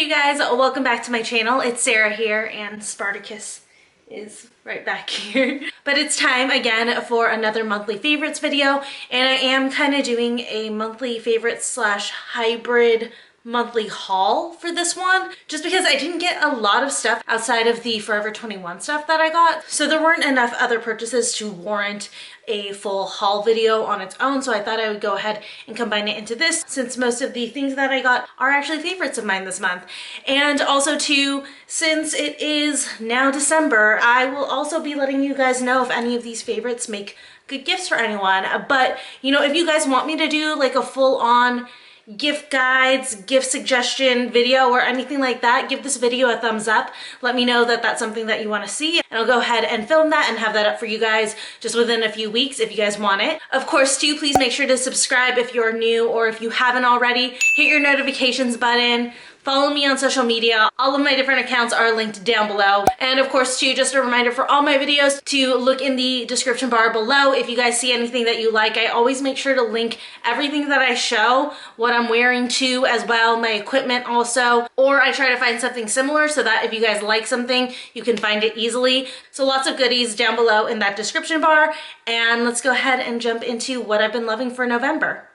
you guys, welcome back to my channel. It's Sarah here and Spartacus is right back here. But it's time again for another monthly favorites video, and I am kind of doing a monthly favorites slash hybrid monthly haul for this one, just because I didn't get a lot of stuff outside of the Forever 21 stuff that I got. So there weren't enough other purchases to warrant a full haul video on its own, so I thought I would go ahead and combine it into this, since most of the things that I got are actually favorites of mine this month. And also too, since it is now December, I will also be letting you guys know if any of these favorites make good gifts for anyone. But you know, if you guys want me to do like a full-on gift guides, gift suggestion video or anything like that, give this video a thumbs up. Let me know that that's something that you want to see, and I'll go ahead and film that and have that up for you guys just within a few weeks if you guys want it. Of course too, please make sure to subscribe if you're new, or if you haven't already, hit your notifications button. Follow me on social media. All of my different accounts are linked down below. And of course too, just a reminder for all my videos to look in the description bar below if you guys see anything that you like. I always make sure to link everything that I show, what I'm wearing too as well, my equipment also, or I try to find something similar so that if you guys like something, you can find it easily. So lots of goodies down below in that description bar. And let's go ahead and jump into what I've been loving for November.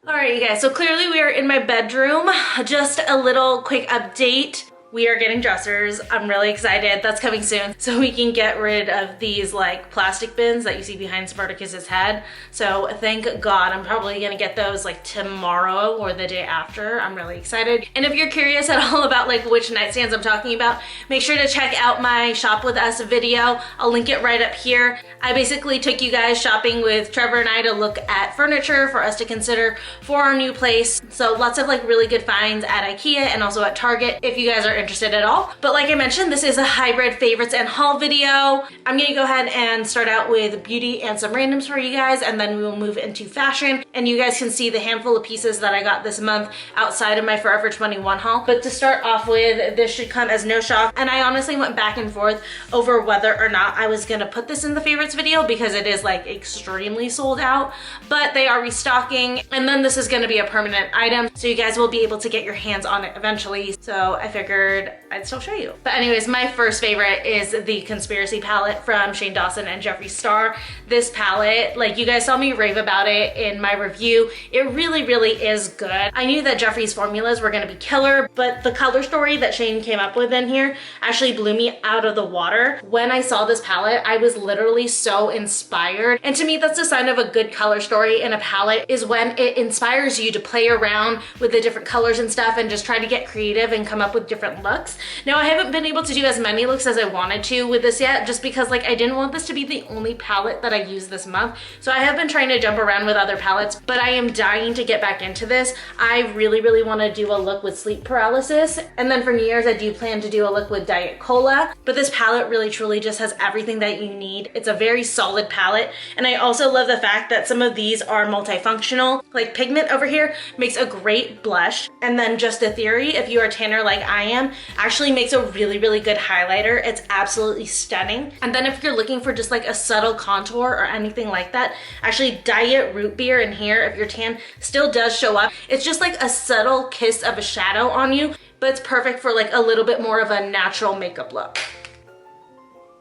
Alright you guys, so clearly we are in my bedroom. Just a little quick update. We are getting dressers. I'm really excited. That's coming soon. So we can get rid of these like plastic bins that you see behind Spartacus's head. So thank God. I'm probably gonna get those like tomorrow or the day after. I'm really excited. And if you're curious at all about like which nightstands I'm talking about, make sure to check out my Shop With Us video. I'll link it right up here. I basically took you guys shopping with Trevor and I to look at furniture for us to consider for our new place. So lots of like really good finds at IKEA and also at Target if you guys are interested at all. But like I mentioned, this is a hybrid favorites and haul video. I'm gonna go ahead and start out with beauty and some randoms for you guys, and then we will move into fashion, and you guys can see the handful of pieces that I got this month outside of my Forever 21 haul. But to start off with, this should come as no shock, and I honestly went back and forth over whether or not I was gonna put this in the favorites video because it is like extremely sold out, but they are restocking, and then this is gonna be a permanent item, so you guys will be able to get your hands on it eventually. So I figured I'd still show you. But anyways, my first favorite is the Conspiracy palette from Shane Dawson and Jeffree Star. This palette, like you guys saw me rave about it in my review, it really, really is good. I knew that Jeffree's formulas were gonna be killer, but the color story that Shane came up with in here actually blew me out of the water. When I saw this palette, I was literally so inspired. And to me, that's a sign of a good color story in a palette, is when it inspires you to play around with the different colors and stuff and just try to get creative and come up with different looks. Now I haven't been able to do as many looks as I wanted to with this yet, just because like I didn't want this to be the only palette that I use this month. So I have been trying to jump around with other palettes, but I am dying to get back into this. I really, really want to do a look with sleep paralysis, and then for New Year's I do plan to do a look with Diet Cola. But this palette really truly just has everything that you need. It's a very solid palette, and I also love the fact that some of these are multifunctional. Like pigment over here makes a great blush, and then Just a Theory, if you are tanner like I am, actually makes a really, really good highlighter. It's absolutely stunning. And then if you're looking for just like a subtle contour or anything like that, actually Diet Root Beer in here, if your tan still does show up, it's just like a subtle kiss of a shadow on you, but it's perfect for like a little bit more of a natural makeup look.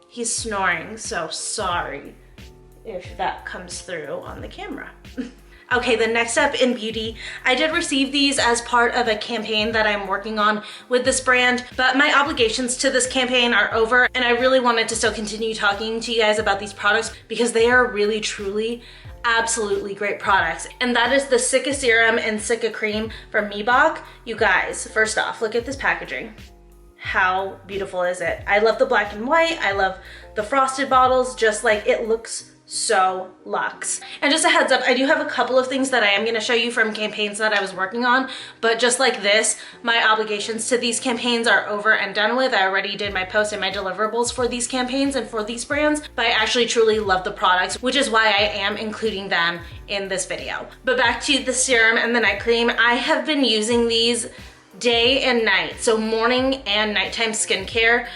He's snoring, so sorry if that comes through on the camera. Okay, the next up in beauty, I did receive these as part of a campaign that I'm working on with this brand, but my obligations to this campaign are over, and I really wanted to still continue talking to you guys about these products because they are really, truly, absolutely great products. And that is the Sicca Serum and Sicca Cream from Bach. You guys, first off, look at this packaging. How beautiful is it? I love the black and white. I love the frosted bottles, just like it looks so luxe. And just a heads up, I do have a couple of things that I am going to show you from campaigns that I was working on, but just like this, my obligations to these campaigns are over and done with. I already did my post and my deliverables for these campaigns and for these brands, but I actually truly love the products, which is why I am including them in this video. But back to the serum and the night cream, I have been using these day and night, so morning and nighttime skincare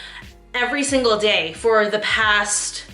every single day for the past,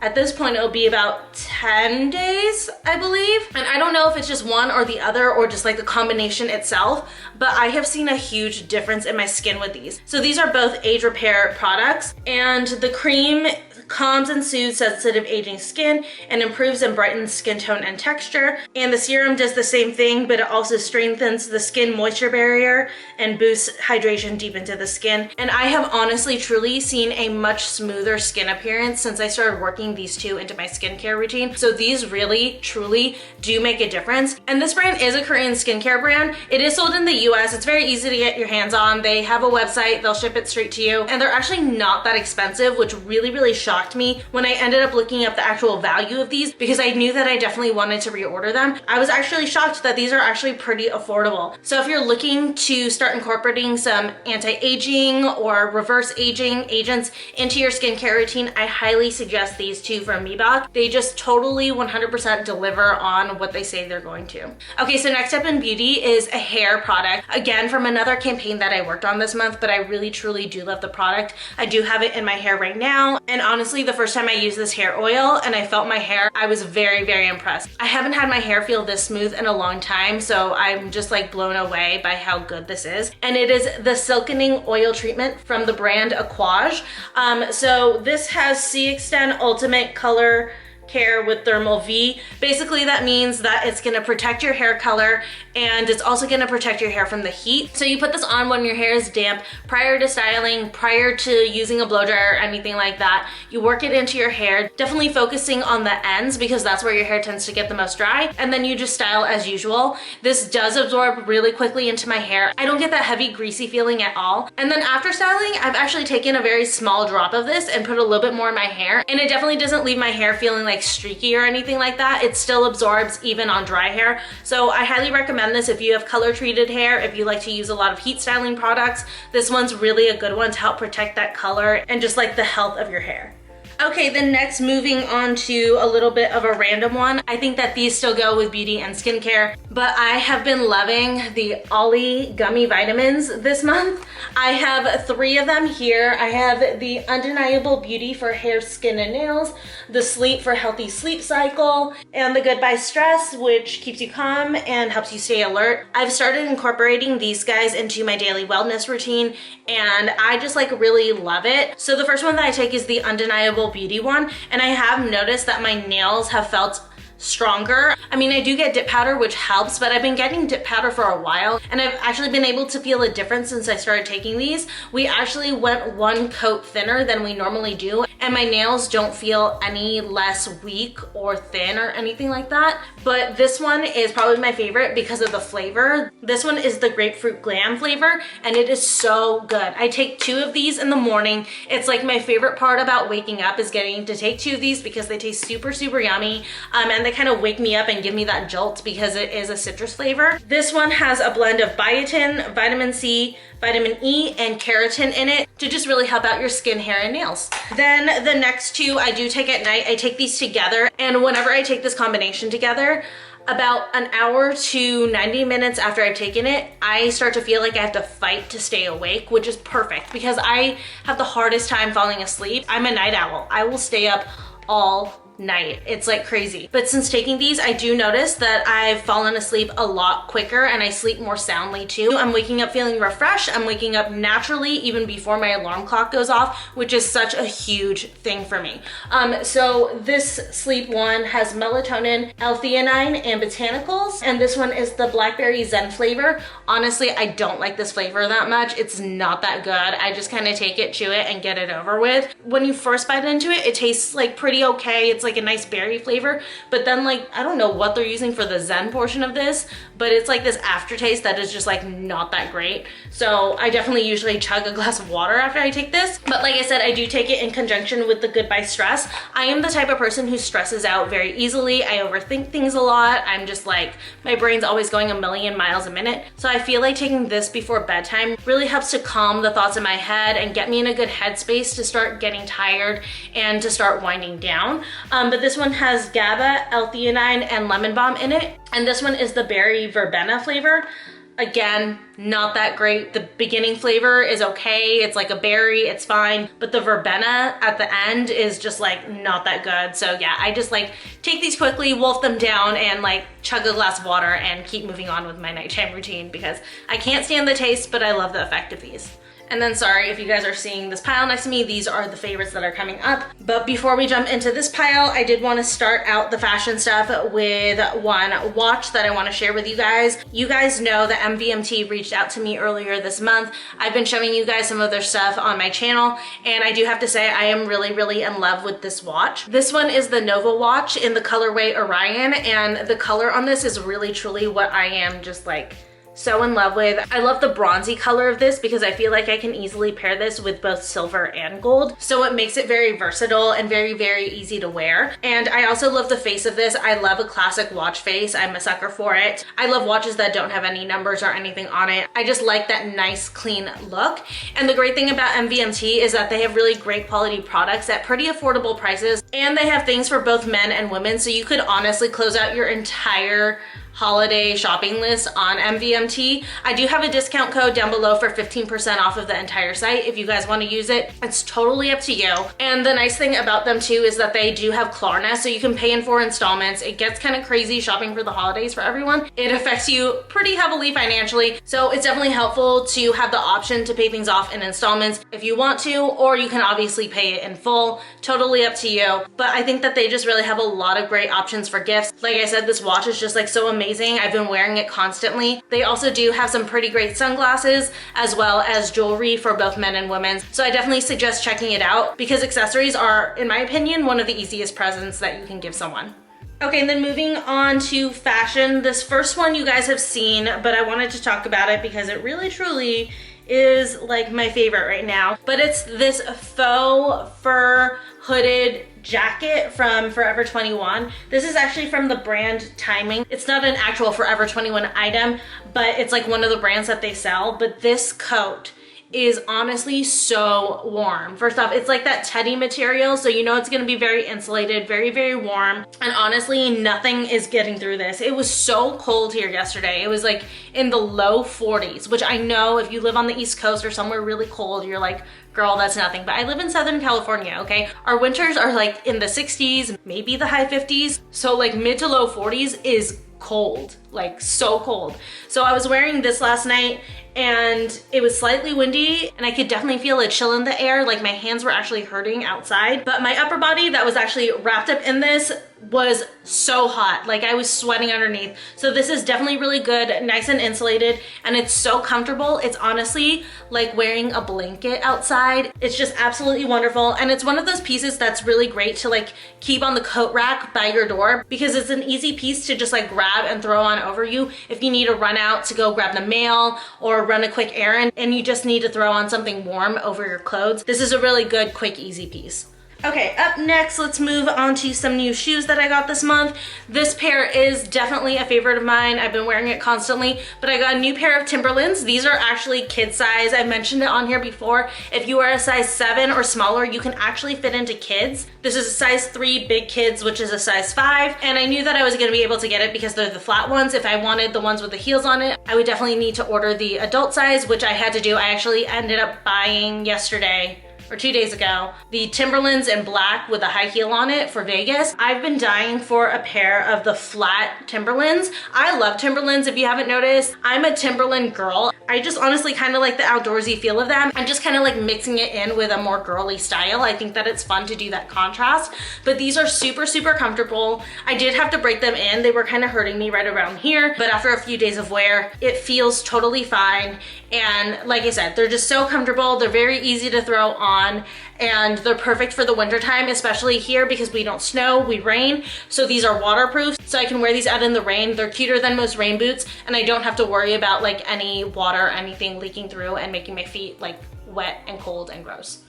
At this point, it'll be about 10 days, I believe. And I don't know if it's just one or the other or just like the combination itself, but I have seen a huge difference in my skin with these. So these are both age repair products, and the cream calms and soothes sensitive aging skin and improves and brightens skin tone and texture. And the serum does the same thing, but it also strengthens the skin moisture barrier and boosts hydration deep into the skin. And I have honestly truly seen a much smoother skin appearance since I started working these two into my skincare routine. So these really truly do make a difference. And this brand is a Korean skincare brand. It is sold in the US. It's very easy to get your hands on. They have a website, they'll ship it straight to you, and they're actually not that expensive, which really shocked me when I ended up looking up the actual value of these, because I knew that I definitely wanted to reorder them. I was actually shocked that these are actually pretty affordable. So if you're looking to start incorporating some anti-aging or reverse aging agents into your skincare routine, I highly suggest these two from Bach. They just totally 100% deliver on what they say they're going to. Okay, so next up in beauty is a hair product. Again, from another campaign that I worked on this month, but I really truly do love the product. I do have it in my hair right now, and honestly, the first time I used this hair oil and I felt my hair, I was very impressed. I haven't had my hair feel this smooth in a long time, so I'm just like blown away by how good this is. And it is the Silkening Oil Treatment from the brand Aquage. So this has C-Extend Ultimate Color Care with Thermal V. Basically, that means that it's gonna protect your hair color, and it's also gonna protect your hair from the heat. So you put this on when your hair is damp, prior to styling, prior to using a blow dryer or anything like that. You work it into your hair, definitely focusing on the ends because that's where your hair tends to get the most dry, and then you just style as usual. This does absorb really quickly into my hair. I don't get that heavy, greasy feeling at all. And then after styling, I've actually taken a very small drop of this and put a little bit more in my hair, and it definitely doesn't leave my hair feeling like streaky or anything like that. It still absorbs even on dry hair. So I highly recommend this if you have color treated hair, if you like to use a lot of heat styling products. This one's really a good one to help protect that color and just like the health of your hair. Okay, then next, moving on to a little bit of a random one. I think that these still go with beauty and skincare, but I have been loving the Ollie gummy vitamins this month. I have 3 of them here. I have the Undeniable Beauty for hair, skin, and nails, the Sleep for healthy sleep cycle, and the Goodbye Stress, which keeps you calm and helps you stay alert. I've started incorporating these guys into my daily wellness routine, and I just like really love it. So the first one that I take is the Undeniable Beauty one, and I have noticed that my nails have felt stronger. I mean, I do get dip powder, which helps, but I've been getting dip powder for a while, and I've actually been able to feel a difference since I started taking these. We actually went 1 coat thinner than we normally do, and my nails don't feel any less weak or thin or anything like that. But this one is probably my favorite because of the flavor. This one is the grapefruit glam flavor, and it is so good. I take 2 of these in the morning. It's like my favorite part about waking up is getting to take 2 of these because they taste super yummy, and they kind of wake me up and give me that jolt because it is a citrus flavor. This one has a blend of biotin, vitamin C, vitamin E, and keratin in it to just really help out your skin, hair, and nails. Then the next 2 I do take at night. I take these together, and whenever I take this combination together, about an hour to 90 minutes after I've taken it, I start to feel like I have to fight to stay awake, which is perfect because I have the hardest time falling asleep. I'm a night owl. I will stay up all night. It's like crazy. But since taking these, I do notice that I've fallen asleep a lot quicker and I sleep more soundly too. I'm waking up feeling refreshed. I'm waking up naturally even before my alarm clock goes off, which is such a huge thing for me. So this sleep one has melatonin, L-theanine, and botanicals, and this one is the blackberry zen flavor. Honestly, I don't like this flavor that much. It's not that good. I just kind of take it, chew it, and get it over with. When you first bite into it, it tastes like pretty okay. It's like a nice berry flavor, but then like, I don't know what they're using for the zen portion of this, but it's like this aftertaste that is just like not that great. So I definitely usually chug a glass of water after I take this. But like I said, I do take it in conjunction with the Goodbye Stress. I am the type of person who stresses out very easily. I overthink things a lot. I'm just like, my brain's always going a million miles a minute. So I feel like taking this before bedtime really helps to calm the thoughts in my head and get me in a good headspace to start getting tired and to start winding down. But this one has GABA, L-theanine, and lemon balm in it. And this one is the berry verbena flavor. Again, not that great. The beginning flavor is okay. It's like a berry, it's fine. But the verbena at the end is just like not that good. So yeah, I just like take these quickly, wolf them down, and like chug a glass of water and keep moving on with my nighttime routine because I can't stand the taste, but I love the effect of these. And then sorry if you guys are seeing this pile next to me, these are the favorites that are coming up. But before we jump into this pile, I did want to start out the fashion stuff with one watch that I want to share with you guys. You guys know that MVMT reached out to me earlier this month. I've been showing you guys some of their stuff on my channel, and I do have to say I am really in love with this watch. This one is the Nova watch in the colorway Orion, and the color on this is really truly what I am just like so in love with. I love the bronzy color of this because I feel like I can easily pair this with both silver and gold. So it makes it very versatile and very easy to wear. And I also love the face of this. I love a classic watch face. I'm a sucker for it. I love watches that don't have any numbers or anything on it. I just like that nice clean look. And the great thing about MVMT is that they have really great quality products at pretty affordable prices. And they have things for both men and women. So you could honestly close out your entire holiday shopping list on MVMT. I do have a discount code down below for 15% off of the entire site if you guys want to use it. It's totally up to you. And the nice thing about them too is that they do have Klarna, so you can pay in 4 installments. It gets kind of crazy shopping for the holidays for everyone. It affects you pretty heavily financially, so it's definitely helpful to have the option to pay things off in installments if you want to, or you can obviously pay it in full. Totally up to you. But I think that they just really have a lot of great options for gifts. Like I said, this watch is just like so amazing. I've been wearing it constantly. They also do have some pretty great sunglasses as well as jewelry for both men and women. So I definitely suggest checking it out because accessories are, in my opinion, one of the easiest presents that you can give someone. Okay, and then moving on to fashion. This first one you guys have seen, but I wanted to talk about it because it really truly is like my favorite right now. But it's this faux fur hooded jacket from Forever 21. This is actually from the brand Timing. It's not an actual Forever 21 item, but it's like one of the brands that they sell. But this coat is honestly so warm. First off, it's like that teddy material, so you know it's gonna be very insulated, very warm. And honestly, nothing is getting through this. It was so cold here yesterday. It was like in the low 40s, which I know if you live on the East Coast or somewhere really cold, you're like, girl, that's nothing. But I live in Southern California, okay? Our winters are like in the 60s, maybe the high 50s. So like mid to low 40s is cold, like so cold. So I was wearing this last night and it was slightly windy and I could definitely feel a chill in the air. Like my hands were actually hurting outside, but my upper body that was actually wrapped up in this was so hot. Like I was sweating underneath. So this is definitely really good, nice and insulated, and it's so comfortable. It's honestly like wearing a blanket outside. It's just absolutely wonderful. And it's one of those pieces that's really great to like keep on the coat rack by your door because it's an easy piece to just like grab and throw on over you if you need to run out to go grab the mail or run a quick errand and you just need to throw on something warm over your clothes. This is a really good, quick, easy piece. Okay, up next, let's move on to some new shoes that I got this month. This pair is definitely a favorite of mine. I've been wearing it constantly, but I got a new pair of Timberlands. These are actually kid size. I mentioned it on here before. If you are a size 7 or smaller, you can actually fit into kids. This is a size 3 big kids, which is a size 5, and I knew that I was gonna be able to get it because they're the flat ones. If I wanted the ones with the heels on it, I would definitely need to order the adult size, which I had to do. I actually ended up buying yesterday or 2 days ago, the Timberlands in black with a high heel on it for Vegas. I've been dying for a pair of the flat Timberlands. I love Timberlands, if you haven't noticed. I'm a Timberland girl. I just honestly kind of like the outdoorsy feel of them. I'm just kind of like mixing it in with a more girly style. I think that it's fun to do that contrast, but these are super comfortable. I did have to break them in. They were kind of hurting me right around here, but after a few days of wear, it feels totally fine. And like I said, they're just so comfortable. They're very easy to throw on, and they're perfect for the winter time, especially here because we don't snow, we rain. So these are waterproof, so I can wear these out in the rain. They're cuter than most rain boots, and I don't have to worry about like any water or anything leaking through and making my feet like wet and cold and gross.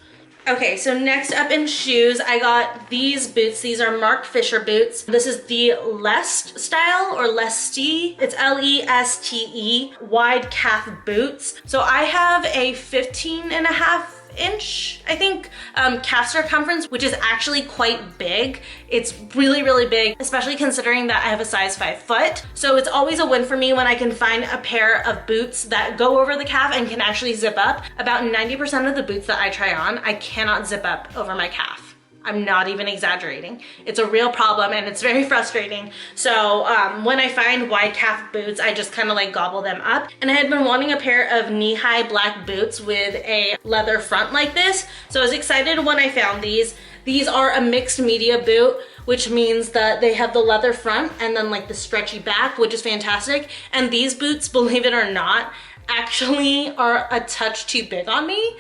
Okay, so next up in shoes, I got these boots. These are Mark Fisher boots. This is the Leste style or Leste. It's Leste wide calf boots. So I have a 15.5 inch, I think, calf circumference, which is actually quite big. It's really, really big, especially considering that I have a size 5 foot. So it's always a win for me when I can find a pair of boots that go over the calf and can actually zip up. About 90% of the boots that I try on, I cannot zip up over my calf. I'm not even exaggerating. It's a real problem and it's very frustrating. So when I find wide calf boots, I just kind of like gobble them up. And I had been wanting a pair of knee-high black boots with a leather front like this. So I was excited when I found these. These are a mixed media boot, which means that they have the leather front and then like the stretchy back, which is fantastic. And these boots, believe it or not, actually are a touch too big on me.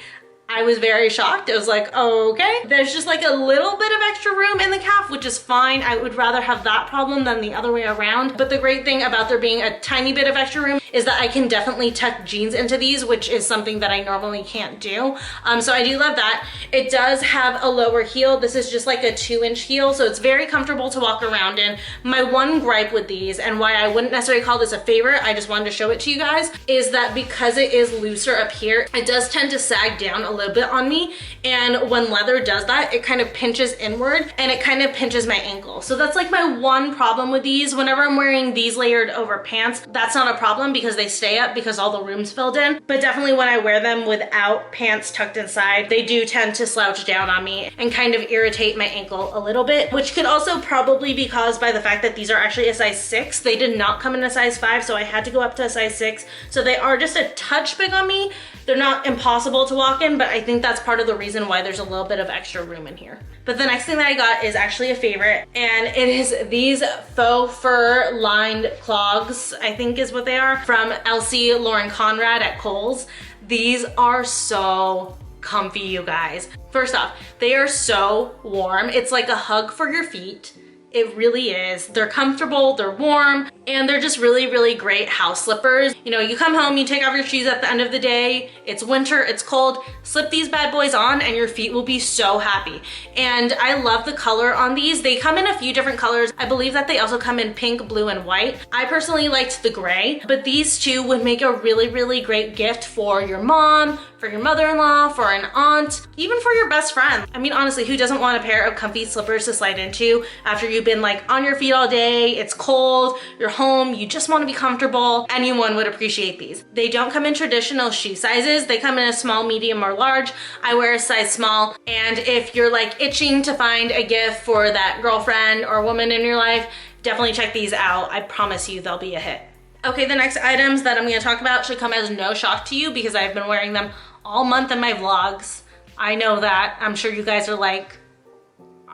I was very shocked. It was like, okay. There's just like a little bit of extra room in the calf, which is fine. I would rather have that problem than the other way around. But the great thing about there being a tiny bit of extra room is that I can definitely tuck jeans into these, which is something that I normally can't do. So I do love that. It does have a lower heel. This is just like a 2-inch heel, so it's very comfortable to walk around in. My one gripe with these, and why I wouldn't necessarily call this a favorite, I just wanted to show it to you guys, is that because it is looser up here, it does tend to sag down a little bit on me, and when leather does that, it kind of pinches inward and it kind of pinches my ankle. So that's like my one problem with these. Whenever I'm wearing these layered over pants, that's not a problem because they stay up because all the room's filled in. But definitely when I wear them without pants tucked inside, they do tend to slouch down on me and kind of irritate my ankle a little bit, which could also probably be caused by the fact that these are actually a size 6. They did not come in a size 5, so I had to go up to a size 6. So they are just a touch big on me. They're not impossible to walk in, but I think that's part of the reason why there's a little bit of extra room in here. But the next thing that I got is actually a favorite, and it is these faux fur lined clogs, I think is what they are, from Elsie Lauren Conrad at Kohl's. These are so comfy, you guys. First off, they are so warm. It's like a hug for your feet. It really is. They're comfortable, they're warm, and they're just really, really great house slippers. You know, you come home, you take off your shoes at the end of the day, it's winter, it's cold, slip these bad boys on and your feet will be so happy. And I love the color on these. They come in a few different colors. I believe that they also come in pink, blue, and white. I personally liked the gray, but these two would make a really, really great gift for your mom, for your mother-in-law, for an aunt, even for your best friend. I mean, honestly, who doesn't want a pair of comfy slippers to slide into after you've been like on your feet all day, it's cold, you're home, you just want to be comfortable? Anyone would appreciate these. They don't come in traditional shoe sizes. They come in a small, medium, or large. I wear a size small, and if you're like itching to find a gift for that girlfriend or woman in your life, definitely check these out. I promise you they'll be a hit. Okay, the next items that I'm going to talk about should come as no shock to you because I've been wearing them all month in my vlogs. I know that. I'm sure you guys are like,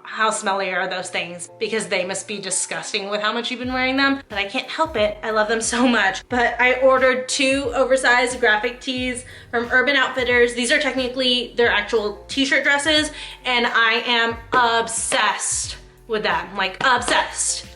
how smelly are those things? Because they must be disgusting with how much you've been wearing them, but I can't help it. I love them so much. But I ordered 2 oversized graphic tees from Urban Outfitters. These are technically their actual t-shirt dresses, and I am obsessed with them, like obsessed.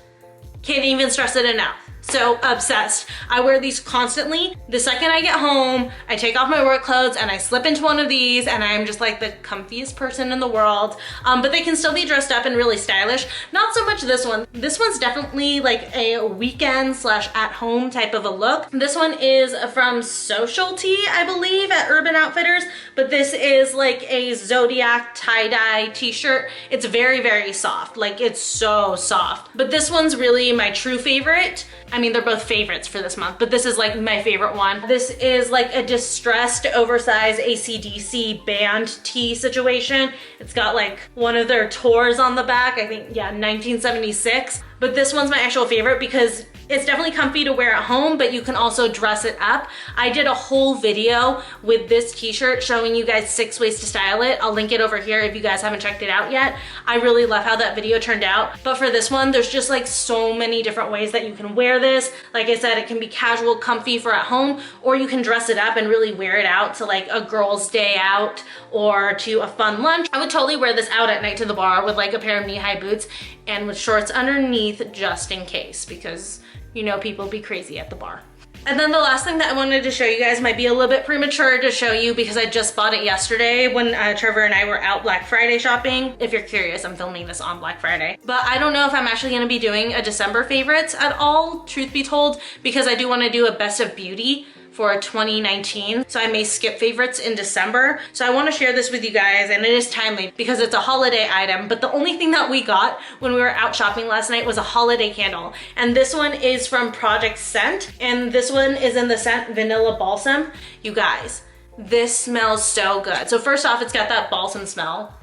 Can't even stress it enough. So obsessed. I wear these constantly. The second I get home, I take off my work clothes and I slip into one of these and I'm just like the comfiest person in the world. But they can still be dressed up and really stylish. Not so much this one. This one's definitely like a weekend / at home type of a look. This one is from Social Tee, I believe, at Urban Outfitters, but this is like a Zodiac tie-dye t-shirt. It's very, very soft. Like, it's so soft. But this one's really my true favorite. I mean, they're both favorites for this month, but this is like my favorite one. This is like a distressed, oversized AC/DC band tee situation. It's got like one of their tours on the back, I think, yeah, 1976. But this one's my actual favorite because it's definitely comfy to wear at home, but you can also dress it up. I did a whole video with this t-shirt showing you guys 6 ways to style it. I'll link it over here if you guys haven't checked it out yet. I really love how that video turned out. But for this one, there's just like so many different ways that you can wear this. Like I said, it can be casual, comfy for at home, or you can dress it up and really wear it out to like a girl's day out or to a fun lunch. I would totally wear this out at night to the bar with like a pair of knee-high boots and with shorts underneath just in case, because you know people be crazy at the bar. And then the last thing that I wanted to show you guys might be a little bit premature to show you because I just bought it yesterday when Trevor and I were out Black Friday shopping. If you're curious, I'm filming this on Black Friday. But I don't know if I'm actually gonna be doing a December favorites at all, truth be told, because I do wanna do a best of beauty for 2019. So I may skip favorites in December. So I want to share this with you guys, and it is timely because it's a holiday item. But the only thing that we got when we were out shopping last night was a holiday candle. And this one is from Project Scent. And this one is in the scent Vanilla Balsam. You guys, this smells so good. So first off, it's got that balsam smell.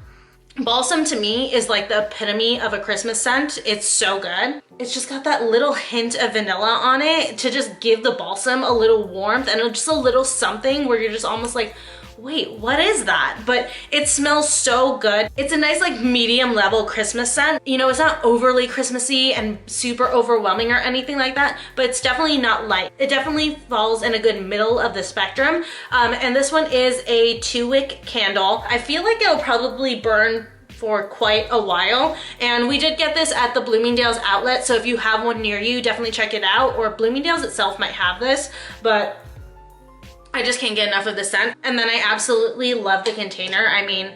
Balsam to me is like the epitome of a Christmas scent. It's so good. It's just got that little hint of vanilla on it to just give the balsam a little warmth and just a little something where you're just almost like, wait, what is that? But it smells so good. It's a nice like medium level Christmas scent. You know, it's not overly Christmassy and super overwhelming or anything like that, but it's definitely not light. It definitely falls in a good middle of the spectrum. And this one is a 2-wick candle. I feel like it'll probably burn for quite a while, and we did get this at the Bloomingdale's outlet, so if you have one near you, definitely check it out, or Bloomingdale's itself might have this, but I just can't get enough of the scent. And then I absolutely love the container. I mean,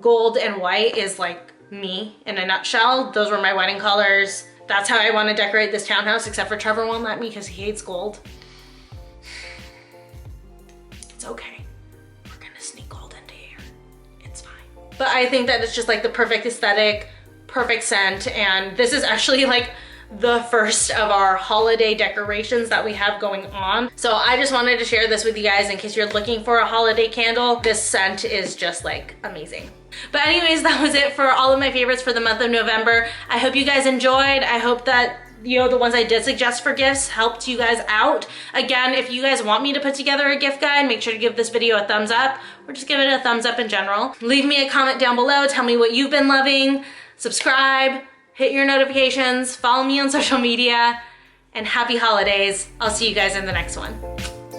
gold and white is like me in a nutshell. Those were my wedding colors. That's how I want to decorate this townhouse, except for Trevor won't let me because he hates gold. It's okay. But I think that it's just like the perfect aesthetic, perfect scent, and this is actually like the first of our holiday decorations that we have going on. So I just wanted to share this with you guys in case you're looking for a holiday candle. This scent is just like amazing. But anyways, that was it for all of my favorites for the month of November. I hope you guys enjoyed. I hope that, you know, the ones I did suggest for gifts helped you guys out. Again, if you guys want me to put together a gift guide, make sure to give this video a thumbs up, or just give it a thumbs up in general. Leave me a comment down below. Tell me what you've been loving. Subscribe, hit your notifications, follow me on social media, and happy holidays. I'll see you guys in the next one.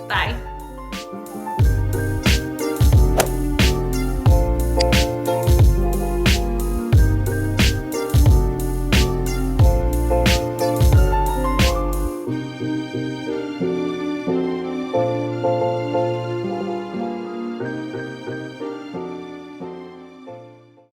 Bye.